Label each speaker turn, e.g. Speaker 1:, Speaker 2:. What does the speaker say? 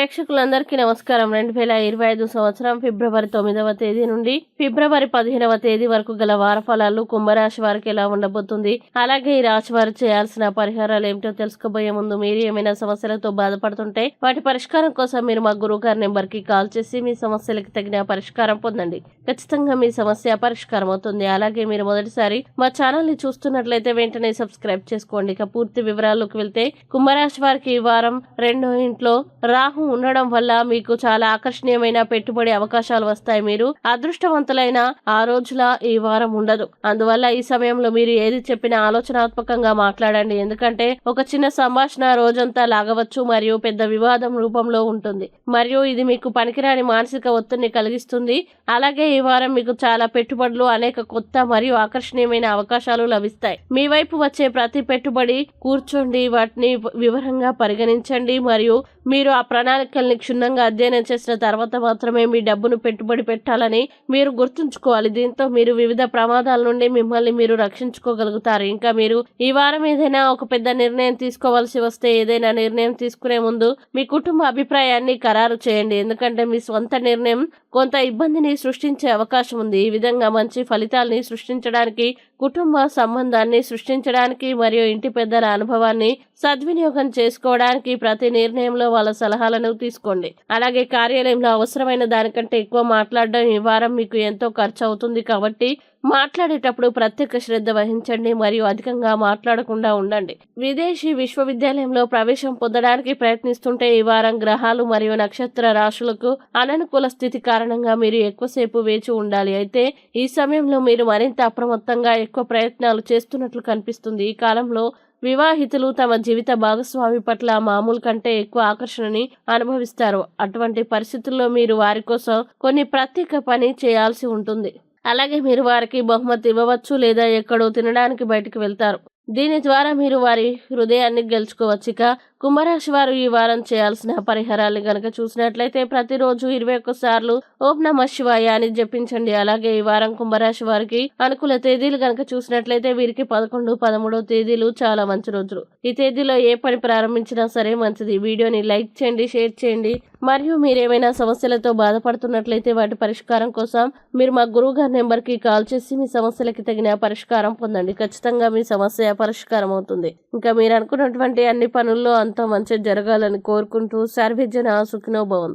Speaker 1: ప్రేక్షకులందరికీ నమస్కారం. 2025 సంవత్సరం ఫిబ్రవరి 9వ తేదీ నుండి ఫిబ్రవరి 15వ తేదీ వరకు గల వార ఫలాలు కుంభరాశి వారికి ఎలా ఉండబోతుంది, అలాగే ఈ రాశి వారు చేయాల్సిన పరిహారాలు ఏమిటో తెలుసుకోబోయే ముందు మీరు ఏమైనా సమస్యలతో బాధపడుతుంటే వాటి పరిష్కారం కోసం మీరు మా గురువు గారి నెంబర్ కి కాల్ చేసి మీ సమస్యలకు తగిన పరిష్కారం పొందండి. ఖచ్చితంగా మీ సమస్య పరిష్కారం అవుతుంది. అలాగే మీరు మొదటిసారి మా ఛానల్ ని చూస్తున్నట్లయితే వెంటనే సబ్స్క్రైబ్ చేసుకోండి. ఇక పూర్తి వివరాల్లోకి వెళ్తే కుంభరాశి వారికి ఈ వారం రెండో ఇంట్లో రాహు ఉండడం వల్ల మీకు చాలా ఆకర్షణీయమైన పెట్టుబడి అవకాశాలు వస్తాయి. మీరు అదృష్టవంతులైన ఆ రోజుల ఈ వారం ఉండదు. అందువల్ల ఈ సమయంలో మీరు ఏది చెప్పినా ఆలోచనాత్మకంగా మాట్లాడండి. ఎందుకంటే ఒక చిన్న సంభాషణ రోజంతా లాగవచ్చు మరియు పెద్ద వివాదం రూపంలో ఉంటుంది మరియు ఇది మీకు పనికిరాని మానసిక ఒత్తిడిని కలిగిస్తుంది. అలాగే ఈ వారం మీకు చాలా పెట్టుబడులు, అనేక కొత్త మరియు ఆకర్షణీయమైన అవకాశాలు లభిస్తాయి. మీ వైపు వచ్చే ప్రతి పెట్టుబడి కూర్చోండి, వాటిని వివరంగా పరిగణించండి మరియు మీరు ఆ ప్రణాళికల్ని క్షుణ్ణంగా అధ్యయనం చేసిన తర్వాత మాత్రమే మీ డబ్బును పెట్టుబడి పెట్టాలని మీరు గుర్తుంచుకోవాలి. దీంతో మీరు వివిధ ప్రమాదాల నుండి మిమ్మల్ని మీరు రక్షించుకోగలుగుతారు. ఇంకా మీరు ఈ వారం ఏదైనా ఒక పెద్ద నిర్ణయం తీసుకోవాల్సి వస్తే ఏదైనా నిర్ణయం తీసుకునే ముందు మీ కుటుంబ అభిప్రాయాన్ని ఖరారు చేయండి. ఎందుకంటే మీ స్వంత నిర్ణయం కొంత ఇబ్బందిని సృష్టించే అవకాశం ఉంది. ఈ విధంగా మంచి ఫలితాలని సృష్టించడానికి, కుటుంబ సంబంధాన్ని సృష్టించడానికి మరియు ఇంటి పెద్దల అనుభవాన్ని సద్వినియోగం చేసుకోవడానికి ప్రతి నిర్ణయంలో వాళ్ళ సలహాలను తీసుకోండి. అలాగే కార్యాలయంలో అవసరమైన దానికంటే ఎక్కువ మాట్లాడడం ఈ వారం మీకు ఎంతో ఖర్చు అవుతుంది. కాబట్టి మాట్లాడేటప్పుడు ప్రత్యేక శ్రద్ధ వహించండి మరియు అధికంగా మాట్లాడకుండా ఉండండి. విదేశీ విశ్వవిద్యాలయంలో ప్రవేశం పొందడానికి ప్రయత్నిస్తుంటే ఈ వారం గ్రహాలు మరియు నక్షత్ర రాశులకు అననుకూల స్థితి కారణంగా మీరు ఎక్కువసేపు వేచి ఉండాలి. అయితే ఈ సమయంలో మీరు మరింత అప్రమత్తంగా ఎక్కువ ప్రయత్నాలు చేస్తున్నట్లు కనిపిస్తుంది. ఈ కాలంలో వివాహితులు తమ జీవిత భాగస్వామి పట్ల మామూలు కంటే ఎక్కువ ఆకర్షణని అనుభవిస్తారు. అటువంటి పరిస్థితుల్లో మీరు వారి కోసం కొన్ని ప్రత్యేక పని చేయాల్సి ఉంటుంది. అలాగే మీరు వారికి బహుమతి ఇవ్వవచ్చు లేదా ఎక్కడో తినడానికి బయటకు వెళ్తారు. దీని ద్వారా మీరు వారి హృదయాన్ని గెలుచుకోవచ్చు. ఇక కుంభరాశి వారు ఈ వారం చేయాల్సిన పరిహారాలు గనక చూసినట్లయితే ప్రతిరోజు 21 సార్లు ఓం నమః శివాయ అని జపించండి. అలాగే ఈ వారం కుంభరాశి వారికి అనుకూల తేదీలు గనక చూసినట్లయితే వీరికి 11, 13 తేదీలు చాలా మంచి రోజులు. ఈ తేదీలో ఏ పని ప్రారంభించినా సరే మంచిది. వీడియోని లైక్ చేయండి, షేర్ చేయండి మరియు మీరేమైనా సమస్యలతో బాధపడుతున్నట్లయితే వాటి పరిష్కారం కోసం మీరు మా గురువు గారి నెంబర్ కి కాల్ చేసి మీ సమస్యలకి తగిన పరిష్కారం పొందండి. ఖచ్చితంగా మీ సమస్య పరిష్కారం అవుతుంది. ఇంకా మీరు అనుకున్నటువంటి అన్ని పనుల్లో అంతా మంచి జరగాలని కోరుకుంటూ సర్వే జన సుఖినో భవంతు.